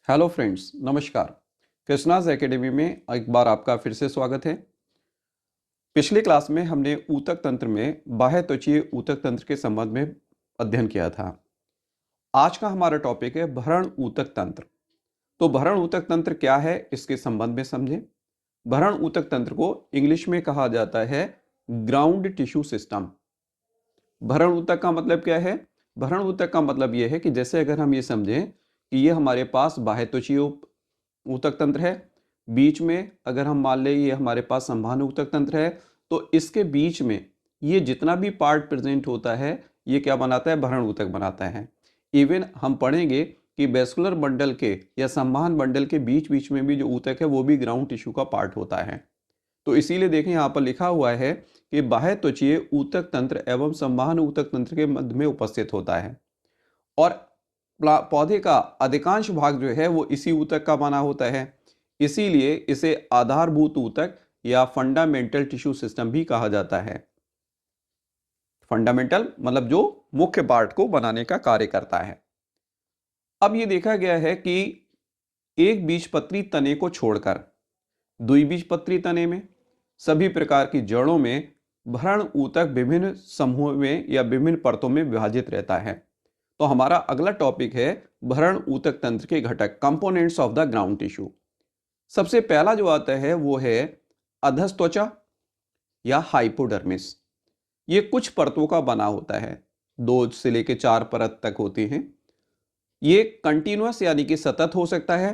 Hello friends, नमस्कार। Krishna's academy में एक बार आपका फिर से स्वागत है। पिछली क्लास में हमने ऊतक तंत्र में बाह्य त्वचीय ऊतक तंत्र के संबंध में अध्ययन किया था। आज का हमारा टॉपिक है भरण ऊतक तंत्र। तो भरण ऊतक तंत्र क्या है, इसके संबंध में समझें। भरण ऊतक तंत्र को इंग्लिश में कहा जाता है ग्राउंड टिश्यू सिस्टम। भरण ऊतक का मतलब क्या है? भरण ऊतक का मतलब यह है कि जैसे अगर हम ये समझें कि ये हमारे पास बाह्य त्वचीय ऊतक तंत्र है, बीच में अगर हम मान लें ये हमारे पास संवहन ऊतक तंत्र है, तो इसके बीच में ये जितना भी पार्ट प्रेजेंट होता है ये क्या बनाता है? भरण ऊतक बनाता है। इवन हम पढ़ेंगे कि वेस्कुलर बंडल के या संवहन बंडल के बीच बीच में भी जो ऊतक है वो भी ग्राउंड टिश्यू का पार्ट होता है। तो इसीलिए देखें यहाँ पर लिखा हुआ है कि बाह्य त्वचीय ऊतक तंत्र एवं संवहन ऊतक तंत्र के मध्य में उपस्थित होता है और पौधे का अधिकांश भाग जो है वो इसी ऊतक का बना होता है। इसीलिए इसे आधारभूत ऊतक या फंडामेंटल टिश्यू सिस्टम भी कहा जाता है। फंडामेंटल मतलब जो मुख्य पार्ट को बनाने का कार्य करता है। अब ये देखा गया है कि एक बीजपत्री तने को छोड़कर द्विबीजपत्री तने में सभी प्रकार की जड़ों में भरण ऊतक विभिन्न समूहों में या विभिन्न परतों में विभाजित रहता है। तो हमारा अगला टॉपिक है भरण ऊतक तंत्र के घटक, components of the ground tissue. सबसे पहला जो आता है वो है अधस्त्वचा या हाइपोडर्मिस। ये कुछ परतों का बना होता है, 2 से लेकर 4 परत तक होती हैं। ये कंटिन्यूअस यानी कि सतत हो सकता है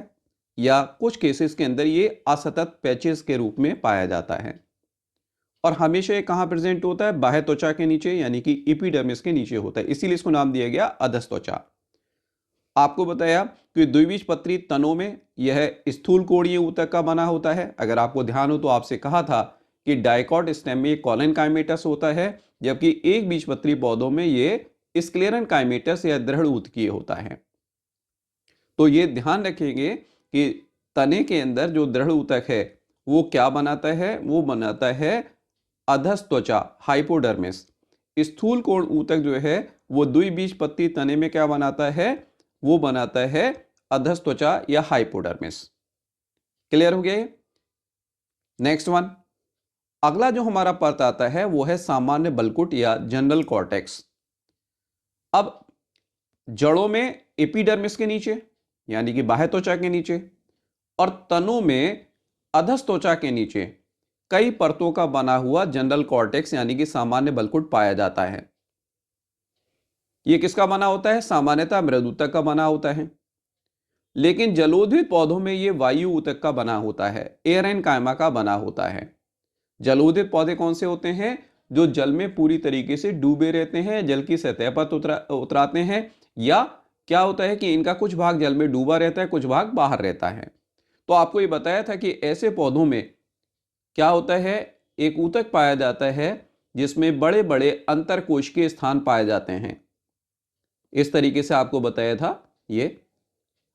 या कुछ केसेस के अंदर ये असतत पैचेस के रूप में पाया जाता है और हमेशा ये कहाँ प्रेजेंट होता है? बाह्य त्वचा के नीचे यानी कि एपिडर्मिस के नीचे होता है, इसीलिए इसको नाम दिया गया अधस्त्वचा। आपको बताया कि द्विबीजपत्री तनों में यह स्थूल कोणीय ऊतक का बना होता है। अगर आपको ध्यान हो तो आपसे कहा था कि डाइकॉट स्टेम में कॉलन काइमेटस होता है, जबकि एक बीजपत्री पौधों में ये स्क्लेरन काइमेटस या दृढ़ ऊतकीय होता है। तो ये ध्यान रखेंगे कि तने के अंदर जो दृढ़ ऊतक है वो क्या बनाता है? वो बनाता है अधस्त्वचा, हाइपोडर्मिस। स्थूल कोण ऊतक जो है वो द्विबीजपत्री तने में क्या बनाता है? वो बनाता है अधस्त्वचा या हाइपोडर्मिस। क्लियर हो गया? नेक्स्ट वन, अगला जो हमारा परत आता है वो है सामान्य बलकुट या जनरल कॉर्टेक्स। अब जड़ों में एपिडर्मिस के नीचे यानी कि बाह्य त्वचा के नीचे और तनों में अधस्त्वचा के नीचे कई परतों का बना हुआ जनरल कॉर्टेक्स यानी कि सामान्य बलकुट पाया जाता है। यह किसका बना होता है? सामान्यतः मृद ऊतक का बना होता है, लेकिन जलोद्भिद पौधों में यह वायु ऊतक का बना होता है, एयर एंड कायमा का बना होता है। जलोद्भिद पौधे कौन से होते हैं? जो जल में पूरी तरीके से डूबे रहते हैं, जल की सतह पर उतराते हैं, या क्या होता है कि इनका कुछ भाग जल में डूबा रहता है, कुछ भाग बाहर रहता है। तो आपको ये बताया था कि ऐसे पौधों में क्या होता है? एक ऊतक पाया जाता है जिसमें बड़े बड़े अंतरकोशिकीय स्थान पाए जाते हैं। इस तरीके से आपको बताया था। ये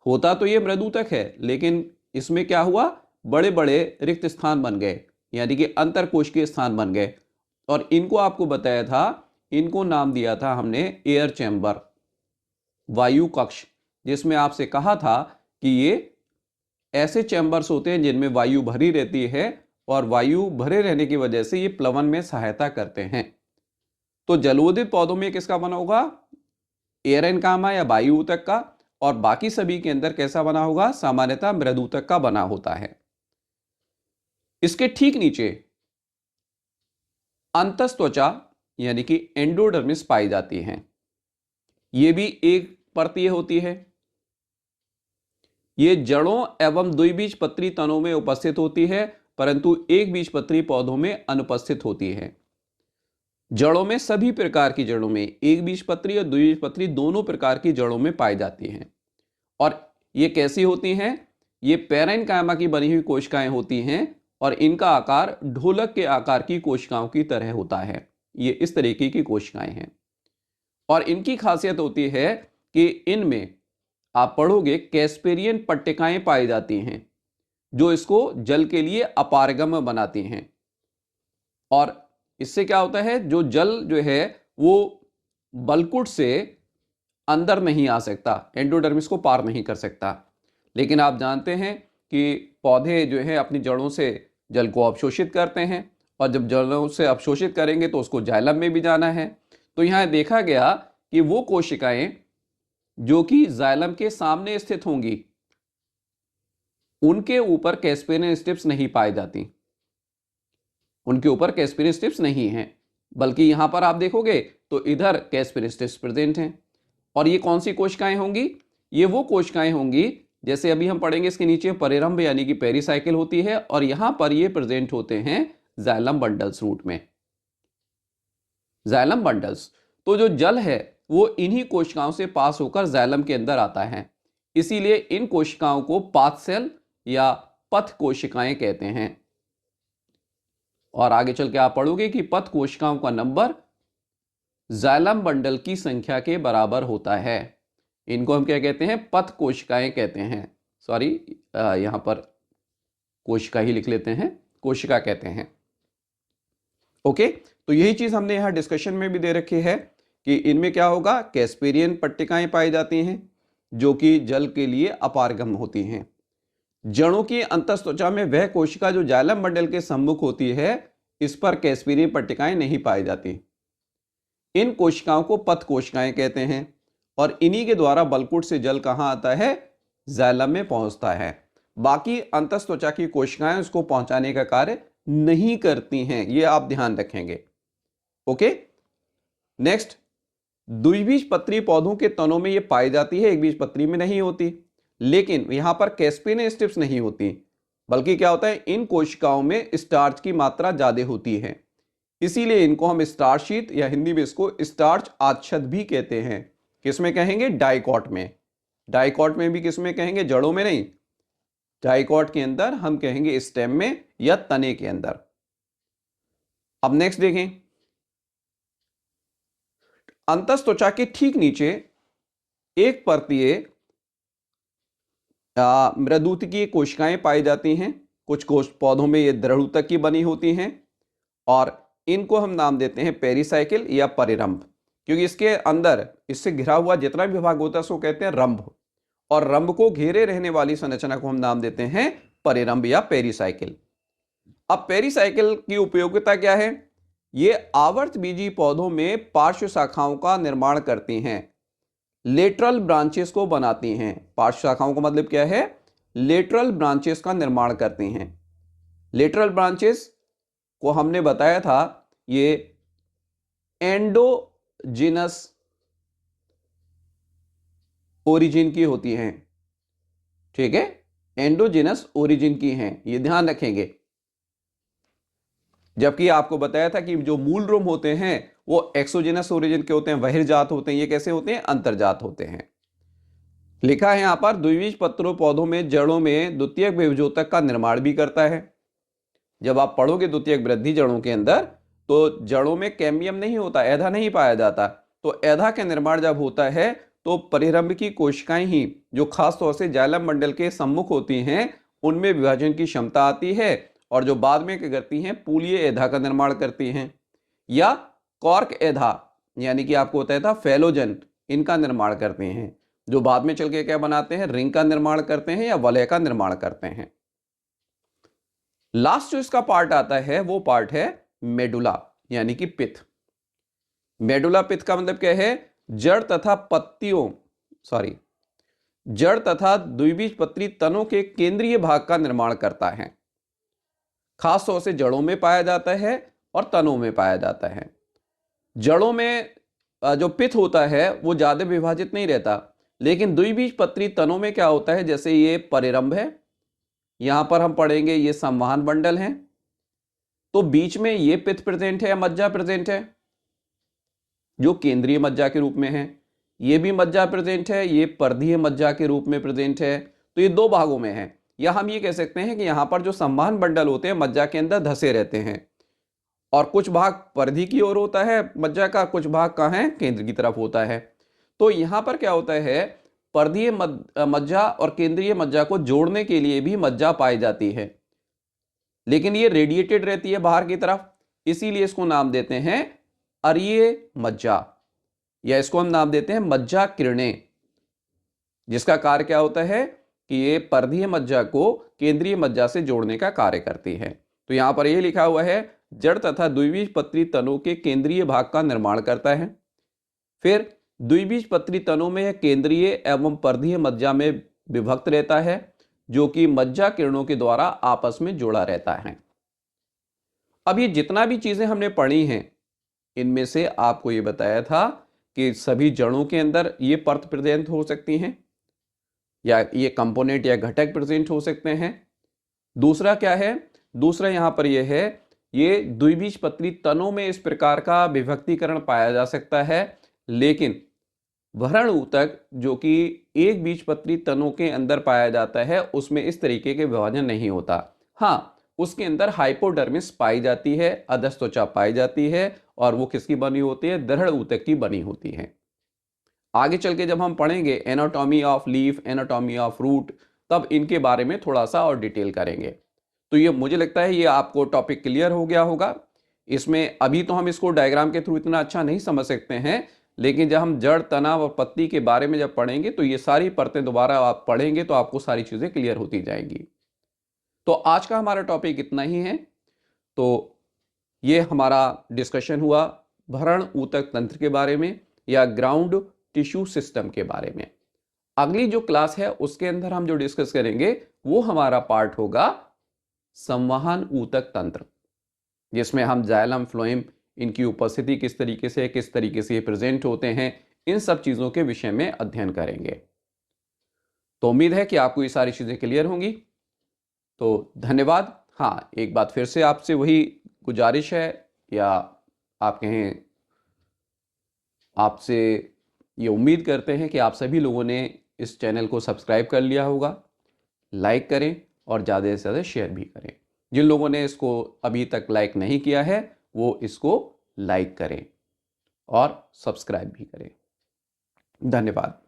होता तो ये मृद ऊतक है, लेकिन इसमें क्या हुआ? बड़े बड़े रिक्त स्थान बन गए यानी कि अंतरकोशिकीय स्थान बन गए और इनको आपको बताया था, इनको नाम दिया था हमने एयर चैम्बर, वायु कक्ष, जिसमें आपसे कहा था कि ये ऐसे चैम्बर्स होते हैं जिनमें वायु भरी रहती है और वायु भरे रहने की वजह से ये प्लवन में सहायता करते हैं। तो जलोदित पौधों में किसका बना होगा? एयर एंड कामा या वायु ऊतक का, और बाकी सभी के अंदर कैसा बना होगा? सामान्यतः मृद ऊतक का बना होता है। इसके ठीक नीचे अंतस्त्वचा यानी कि एंडोडर्मिस पाई जाती है। यह भी एक परतीय होती है। ये जड़ों एवं द्विबीजपत्री तनों में उपस्थित होती है, परंतु एक बीजपत्री पौधों में अनुपस्थित होती है। जड़ों में सभी प्रकार की जड़ों में, एक बीजपत्री और द्विबीजपत्री दोनों प्रकार की जड़ों में पाई जाती हैं। और ये कैसी होती हैं? ये पैरेन्काइमा की बनी हुई कोशिकाएं होती हैं और इनका आकार ढोलक के आकार की कोशिकाओं की तरह होता है। ये इस तरीके की कोशिकाएं हैं और इनकी खासियत होती है कि इनमें आप पढ़ोगे कैस्पेरियन पट्टिकाएं पाई जाती हैं जो इसको जल के लिए अपारगम्य बनाती हैं। और इससे क्या होता है? जो जल जो है वो बलकुट से अंदर नहीं आ सकता, एंडोडर्मिस को पार नहीं कर सकता, लेकिन आप जानते हैं कि पौधे जो है अपनी जड़ों से जल को अवशोषित करते हैं, और जब जड़ों से अवशोषित करेंगे तो उसको जाइलम में भी जाना है। तो यहाँ देखा गया कि वो कोशिकाएं जो कि जाइलम के सामने स्थित होंगी, उनके ऊपर कैस्पेरियन स्ट्रिप्स नहीं पाई जाती, उनके ऊपर कैस्पेरियन स्ट्रिप्स नहीं हैं, बल्कि यहां पर आप देखोगे तो इधर कैस्पेरियन स्ट्रिप्स प्रेजेंट हैं। और ये कौन सी कोशिकाएं होंगी? ये वो कोशिकाएं होंगी, जैसे अभी हम पढ़ेंगे इसके नीचे परिरंभ यानी कि पेरीसाइकिल होती है, और यहां पर ये प्रेजेंट होते हैं जाइलम बंडल्स रूट में, जाइलम बंडल्स। तो जो जल है वो इन्हीं कोशिकाओं से पास होकर जाइलम के अंदर आता है, इसीलिए इन कोशिकाओं को पाथ सेल या पथ कोशिकाएं कहते हैं। और आगे चल के आप पढ़ोगे कि पथ कोशिकाओं का नंबर जाइलम बंडल की संख्या के बराबर होता है। इनको हम क्या कहते हैं? पथ कोशिकाएं कहते हैं। सॉरी, यहां पर कोशिका ही लिख लेते हैं, कोशिका कहते हैं। ओके, तो यही चीज हमने यहां डिस्कशन में भी दे रखी है कि इनमें क्या होगा, कैस्पेरियन पट्टिकाएं पाई जाती हैं जो कि जल के लिए अपारगम होती हैं। जड़ों की अंतःत्वचा में वह कोशिका जो जाइलम बंडल के सम्मुख होती है, इस पर कैस्पेरियन पट्टिकाएं नहीं पाई जाती। इन कोशिकाओं को पथ कोशिकाएं कहते हैं, और इन्हीं के द्वारा बलकुट से जल कहां आता है? जाइलम में पहुंचता है। बाकी अंतःत्वचा की कोशिकाएं उसको पहुंचाने का कार्य नहीं करती हैं, ये आप ध्यान रखेंगे। ओके, नेक्स्ट, द्विबीजपत्री पौधों के तनों में ये पाई जाती है, एक बीजपत्री में नहीं होती। लेकिन यहां पर कैस्पेरियन स्ट्रिप्स नहीं होती, बल्कि क्या होता है, इन कोशिकाओं में स्टार्च की मात्रा ज्यादा होती है, इसीलिए इनको हम स्टार्च शीट या हिंदी में इसको स्टार्च आच्छद भी कहते हैं। किसमें कहेंगे? डाइकॉट में। डाइकॉट में भी किसमें कहेंगे? जड़ों में नहीं, डाइकॉट के अंदर हम कहेंगे स्टेम में या तने के अंदर। अब नेक्स्ट देखें, अंतःत्वचा के ठीक नीचे एक परतीय मृदुतकीय कोशिकाएं पाई जाती हैं। कुछ कोश पौधों में ये दृढ़ की बनी होती हैं, और इनको हम नाम देते हैं पेरीसाइकिल या परिरंभ, क्योंकि इसके अंदर इससे घिरा हुआ जितना भी भाग होता है उसको कहते हैं रंभ, और रंभ को घेरे रहने वाली संरचना को हम नाम देते हैं परिरंभ या पेरीसाइकिल। अब पेरीसाइकिल की उपयोगिता क्या है? ये आवर्त बीजी पौधों में पार्श्व शाखाओं का निर्माण करती हैं, लेटरल ब्रांचेस को बनाती हैं। पार्श्व शाखाओं का मतलब क्या है? लेटरल ब्रांचेस का निर्माण करती हैं। लेटरल ब्रांचेस को हमने बताया था ये एंडोजिनस ओरिजिन की होती हैं, ठीक है, एंडोजिनस ओरिजिन की हैं, ये ध्यान रखेंगे। जबकि आपको बताया था कि जो मूल रोम होते हैं वो एक्सोजिनस ओरिजिन के होते हैं, बहिर्जात होते हैं। ये कैसे होते हैं? अंतर्जात होते हैं। लिखा है यहां पर, द्विबीजपत्री पौधों में जड़ों में द्वितीयक विभजोतक का निर्माण भी करता है। जब आप पढ़ोगे द्वितीयक वृद्धि जड़ों के अंदर, तो जड़ों में कैम्बियम नहीं होता, ऐधा नहीं पाया जाता। तो ऐधा का निर्माण जब होता है तो परिरंभ की कोशिकाएं ही, जो खास तौर से जाइलम मंडल के सम्मुख होती हैं, उनमें विभाजन की क्षमता आती है, और जो बाद में क्या करती हैं? पूलीय ऐधा का निर्माण करती हैं, या कॉर्क ऐधा यानी कि आपको बताया था फेलोजन, इनका निर्माण करते हैं, जो बाद में चल के क्या बनाते हैं? रिंग का निर्माण करते हैं या वलय का निर्माण करते हैं। लास्ट जो इसका पार्ट आता है वो पार्ट है मेडुला यानी कि पित्त। मेडुला पित्त का मतलब क्या है? जड़ तथा पत्तियों जड़ तथा द्विबीजपत्री तनों के केंद्रीय भाग का निर्माण करता है। खास तौर से जड़ों में पाया जाता है और तनों में पाया जाता है। जड़ों में जो पित्त होता है वो ज्यादा विभाजित नहीं रहता, लेकिन द्विबीजपत्री तनों में क्या होता है? जैसे ये परिरंभ है, यहां पर हम पढ़ेंगे ये संवहन बंडल है, तो बीच में ये पित्त प्रेजेंट है या मज्जा प्रेजेंट है, जो केंद्रीय मज्जा के रूप में है। ये भी मज्जा प्रेजेंट है, ये परिधीय मज्जा के रूप में प्रेजेंट है। तो ये दो भागों में है, या हम ये कह सकते हैं कि यहां पर जो संवहन बंडल होते हैं मज्जा के अंदर धसे रहते हैं, और कुछ भाग परिधि की ओर होता है मज्जा का, कुछ भाग कहां है? केंद्र की तरफ होता है। तो यहां पर क्या होता है? परिधीय मज्जा और केंद्रीय मज्जा को जोड़ने के लिए भी मज्जा पाई जाती है, लेकिन ये रेडिएटेड रहती है बाहर की तरफ, इसीलिए इसको नाम देते हैं अरीय मज्जा, या इसको हम नाम देते हैं मज्जा किरणें, जिसका कार्य क्या होता है? कि ये परिधीय मज्जा को केंद्रीय मज्जा से जोड़ने का कार्य करती है। तो यहां पर यह लिखा हुआ है, जड़ तथा द्विबीजपत्री तनों के केंद्रीय भाग का निर्माण करता है। फिर द्विबीजपत्री तनों में केंद्रीय एवं परिधीय मज्जा में विभक्त रहता है, जो कि मज्जा किरणों के द्वारा आपस में जुड़ा रहता है। अब ये जितना भी चीजें हमने पढ़ी हैं, इनमें से आपको ये बताया था कि सभी जड़ों के अंदर ये परत प्रेजेंट हो सकती हैं, या ये कंपोनेंट या घटक प्रेजेंट हो सकते हैं। दूसरा क्या है, दूसरा यहां पर यह है, ये द्विबीजपत्री तनों में इस प्रकार का विभक्तीकरण पाया जा सकता है, लेकिन भरण ऊतक जो कि एक बीजपत्री तनों के अंदर पाया जाता है, उसमें इस तरीके के विभाजन नहीं होता। हाँ, उसके अंदर हाइपोडर्मिस पाई जाती है, अधस्त्वचा पाई जाती है, और वो किसकी बनी होती है, दृढ़ ऊतक की बनी होती है। आगे चल के जब हम पढ़ेंगे anatomy of leaf, anatomy of root, तब इनके बारे में थोड़ा सा और डिटेल करेंगे। तो ये मुझे लगता है ये आपको टॉपिक क्लियर हो गया होगा। इसमें अभी तो हम इसको डायग्राम के थ्रू इतना अच्छा नहीं समझ सकते हैं, लेकिन जब हम जड़, तना और पत्ती के बारे में जब पढ़ेंगे तो ये सारी परतें दोबारा आप पढ़ेंगे तो आपको सारी चीजें क्लियर होती जाएंगी। तो आज का हमारा टॉपिक इतना ही है। तो ये हमारा डिस्कशन हुआ भरण ऊतक तंत्र के बारे में, या ग्राउंड टिश्यू सिस्टम के बारे में। अगली जो क्लास है उसके अंदर हम जो डिस्कस करेंगे वो हमारा पार्ट होगा संवहन ऊतक तंत्र, जिसमें हम जाइलम, फ्लोएम, इनकी उपस्थिति किस तरीके से ये प्रेजेंट होते हैं, इन सब चीजों के विषय में अध्ययन करेंगे। तो उम्मीद है कि आपको ये सारी चीजें क्लियर होंगी। तो धन्यवाद। हाँ, एक बात फिर से आपसे वही गुजारिश है, या आप कहें, आपसे ये उम्मीद करते हैं कि आप सभी लोगों ने इस चैनल को सब्सक्राइब कर लिया होगा। लाइक करें और ज़्यादा से ज़्यादा शेयर भी करें। जिन लोगों ने इसको अभी तक लाइक नहीं किया है वो इसको लाइक करें और सब्सक्राइब भी करें। धन्यवाद।